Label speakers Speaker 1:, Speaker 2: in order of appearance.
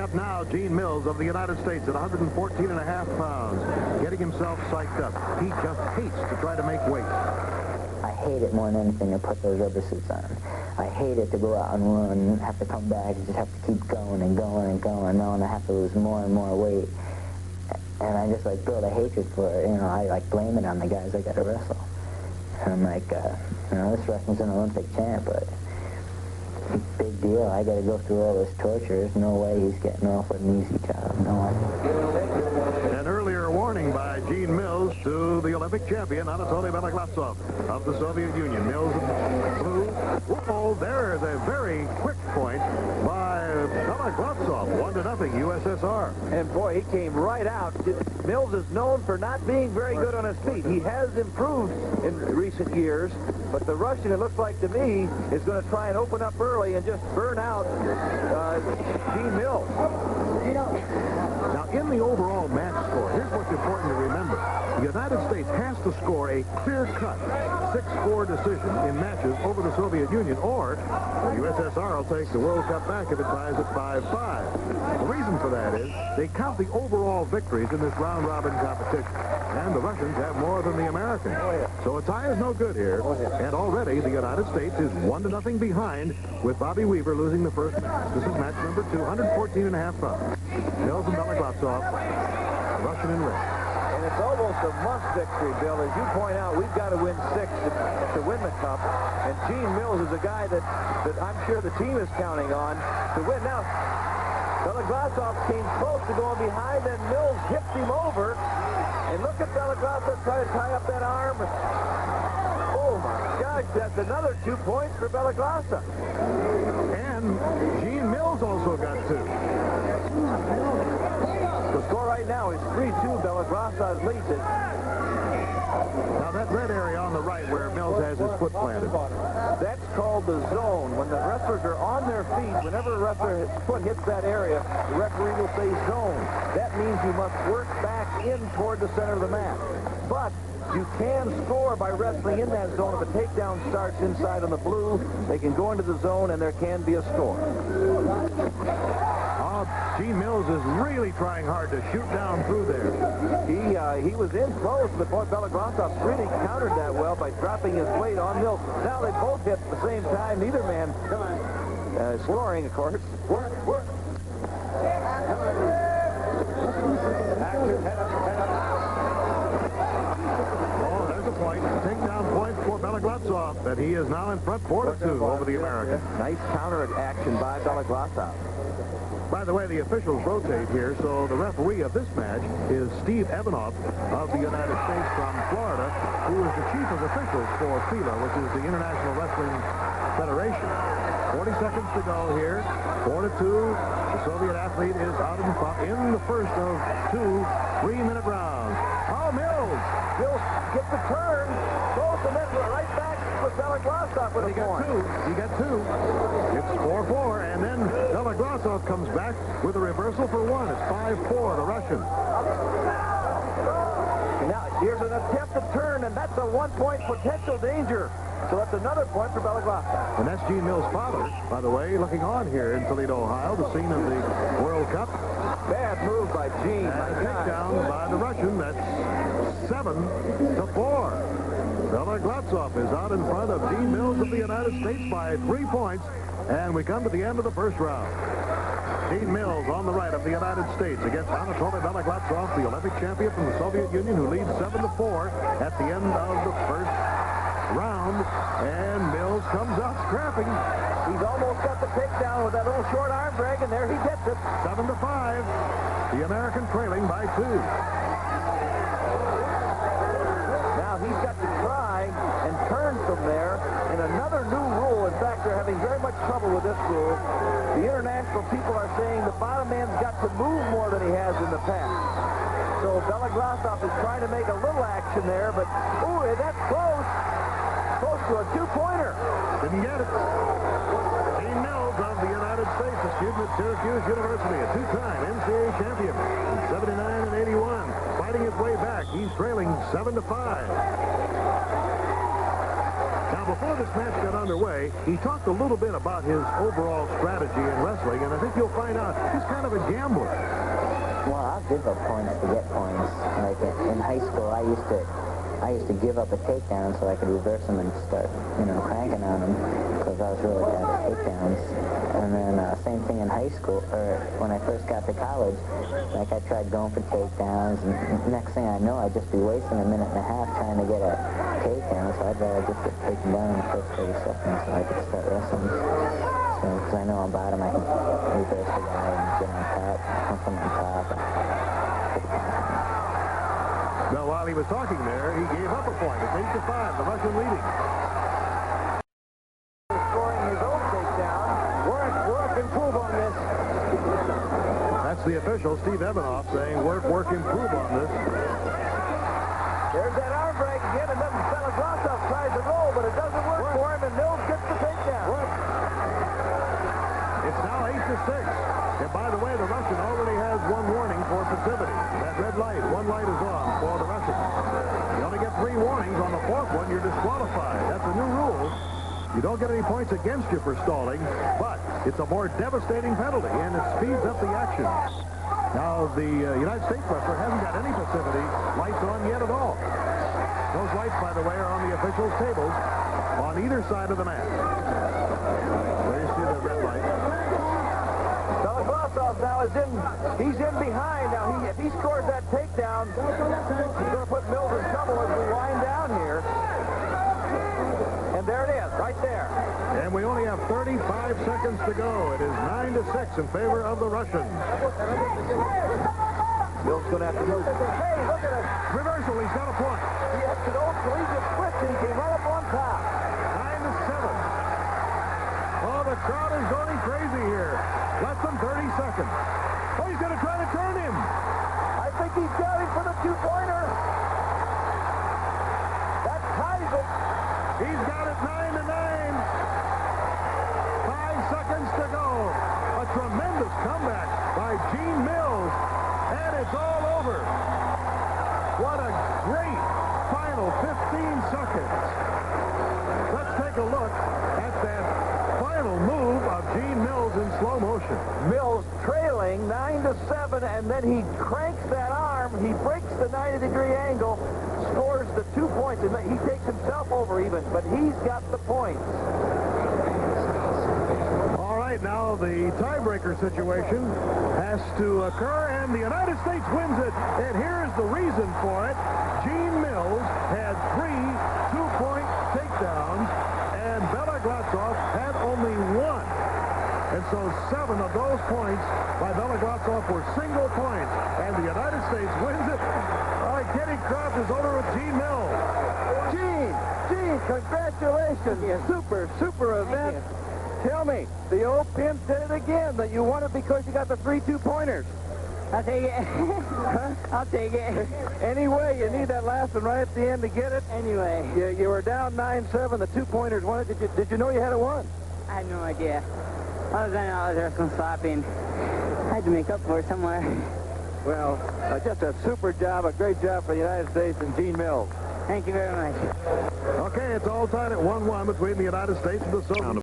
Speaker 1: up now, Gene Mills of the United States at 114.5 pounds, getting himself psyched up. He just hates to try to make weight.
Speaker 2: I hate it more than anything to put those rubber suits on. I hate it to go out and run and have to come back and just have to keep going and going and going, knowing I have to lose more and more weight. And I just like build a hatred for it. You know, I like blame it on the guys I got to wrestle. And I'm like, you know, this wrestling's an Olympic champ, but big deal. I got to go through all this torture. There's no way he's getting off with an easy job. No way.
Speaker 1: An earlier warning by Gene Mills to the Olympic champion, Anatoli Beloglazov of the Soviet Union. Mills blue. Oh, there is a very quick point by Beloglazov. 1-0 USSR.
Speaker 3: And boy, he came right out. Mills is known for not being very good on his feet. He has improved in recent years, but the Russian, it looks like to me, is going to try and open up early and just burn out Gene Mills.
Speaker 1: Now, in the overall match score, here's what's important to remember. The United States has to score a clear-cut 6-4 decision in matches over the Soviet Union, or the USSR will take the World Cup back if it ties at 5-5. The reason for that is they count the overall victories in this round-robin competition, and the Russians have more than the Americans. So a tie is no good here, and already the United States is 1-0 behind, with Bobby Weaver losing the first match. This is match number 2, 114.5 pounds. Mills and Beloglazov, Russian in red.
Speaker 3: And it's almost a must victory, Bill. As you point out, we've got to win 6 to win the Cup. And Gene Mills is a guy that I'm sure the team is counting on to win. Now, Beloglazov came close to going behind, and Mills hipped him over. And look at Beloglazov try to tie up that arm. Oh, my gosh, that's another 2 points for Beloglazov.
Speaker 1: And Gene Mills also got 2.
Speaker 3: The score right now is 3-2. Beloglazov leads it.
Speaker 1: Now that red area on the right where Mills has his foot planted.
Speaker 3: That's called the zone. When the wrestlers are on their feet, whenever a wrestler's foot hits that area, the referee will say zone. That means you must work back in toward the center of the mat. But you can score by wrestling in that zone. If a takedown starts inside on the blue, they can go into the zone and there can be a score.
Speaker 1: Gene Mills is really trying hard to shoot down through there.
Speaker 3: He was in close, but boy, Beloglazov really countered that well by dropping his weight on Mills. Now they both hit at the same time. Neither man scoring, of course. Work.
Speaker 1: Oh, there's a point. Takedown point for Beloglazov, that he is now in front 4-2 over the American.
Speaker 3: Nice counter action by Beloglazov.
Speaker 1: By the way, the officials rotate here, so the referee of this match is Steve Evanoff of the United States from Florida, who is the chief of officials for FILA, which is the International Wrestling Federation. 40 seconds to go here. 4-2. The Soviet athlete is out in the first of 2 3-minute rounds. Oh, Mills!
Speaker 3: Mills gets the turn, both, and then right back with Beloglazov with a point.
Speaker 1: He got 2. It's 4-4, and then Beloglazov comes back with a reversal for 1. It's 5-4, the Russian.
Speaker 3: Now, here's an attempt to turn, and that's a 1-point potential danger. So that's another point for Beloglazov.
Speaker 1: And that's Gene Mills' father, by the way, looking on here in Toledo, Ohio, the scene of the World Cup.
Speaker 3: Bad move by Gene.
Speaker 1: And a takedown by the Russian. That's 7-4. Beloglazov is out in front of Gene Mills of the United States by 3 points. And we come to the end of the first round. Gene Mills on the right of the United States against Anatoli Beloglazov, the Olympic champion from the Soviet Union, who leads 7-4 at the end of the first round. And Mills comes out scrapping.
Speaker 3: He's almost got the takedown with that little short arm drag, and there he gets it.
Speaker 1: 7-5. The American trailing by 2.
Speaker 3: Now he's got to try and turn from there. And another new rule, in fact, they're having very much trouble with this rule. The international people are saying the bottom man's got to move more than he has in the past. So Beloglazov is trying to make a little action there, but, ooh, that's close. Close to a 2-pointer.
Speaker 1: Didn't get it. Gene Mills of the United States, a student at Syracuse University, a 2-time NCAA champion in 79 and 81. Fighting his way back, he's trailing 7-5. Now, before this match got underway, he talked a little bit about his overall strategy in wrestling, and I think you'll find out he's kind kind of a gambler.
Speaker 2: Well, I'll give up points to get points. Like in high school, I used to give up a takedown so I could reverse them and start, cranking on them because I was really bad at takedowns. And then same thing in high school, or when I first got to college, like I tried going for takedowns, and next thing I know, I'd just be wasting a minute and a half trying to get a takedown, so I'd rather just get taken down in the first 30 seconds so I could start wrestling. So, because I know on bottom I can reverse the guy and get on top, come from on top.
Speaker 1: Now, while he was talking there, he gave up a point. It's 8-5, the Russian leading.
Speaker 3: Scoring his own takedown. Work, improve on this.
Speaker 1: That's the official, Steve Evanoff, saying work, improve on this.
Speaker 3: There's that arm break again, and then Beloglazov tries to roll, but it doesn't work for him, and Mills gets the takedown.
Speaker 1: It's now 8-6. And by the way, the Russian already has one warning for passivity. That red light, one light is on for the Russian. You only get 3 warnings. On the 4th one, you're disqualified. That's a new rule. You don't get any points against you for stalling, but it's a more devastating penalty, and it speeds up the action. Now, the United States wrestler hasn't got any passivity lights on yet at all. Those lights, by the way, are on the officials' tables on either side of the mat. There you see the red light.
Speaker 3: Beloglazov now is he's in behind. Now, if he scores that takedown, he's going to put Mills in trouble as we wind down here. And there it is, right there.
Speaker 1: And we only have 35 seconds to go. It is 9-6 in favor of the Russians.
Speaker 3: Mills going to have to move. Hey, look at it.
Speaker 1: Reversal, he's got a point.
Speaker 3: He has an old collegiate switch, and he came right up on top.
Speaker 1: 9-7. Oh, the crowd is going crazy here. Less than 30 seconds. Oh, he's going to try to turn him.
Speaker 3: I think he's got him for the 2-pointer. That ties it.
Speaker 1: He's got it 9-9. 5 seconds to go. A tremendous comeback by Gene Mills. And it's all over. What a great final 15 seconds. Let's take a look at that final move of Gene Mills in slow motion.
Speaker 3: Mills trailing 9-7, and then he cranks that arm. He breaks the 90-degree angle, scores the 2 points, and he takes himself over even, but he's got the points.
Speaker 1: All right, now the tiebreaker situation has to occur, and the United States wins it. And here is the reason for it. Gene Mills had 3 2-point takedowns, and Beloglazov had only 1. And so 7 of those points by Beloglazov were single points, and the United States wins it. All right, Kenny Kraft is over with Gene Mills.
Speaker 3: Gene, congratulations. Super event. Tell me, the old pimp said it again, that you won it because you got the 3 2-pointers.
Speaker 4: I'll take it.
Speaker 3: Huh?
Speaker 4: I'll take it.
Speaker 3: Anyway, you need that last one right at the end to get it.
Speaker 4: Anyway.
Speaker 3: You were down 9-7. The 2-pointers won it. Did you know you had it won?
Speaker 4: I had no idea. I was wrestling sloppy and I had to make up for it somewhere.
Speaker 3: Well, just a super job, a great job for the United States and Gene Mills.
Speaker 4: Thank you very much.
Speaker 1: Okay, it's all tied at 1-1 between the United States and the Soviet Union.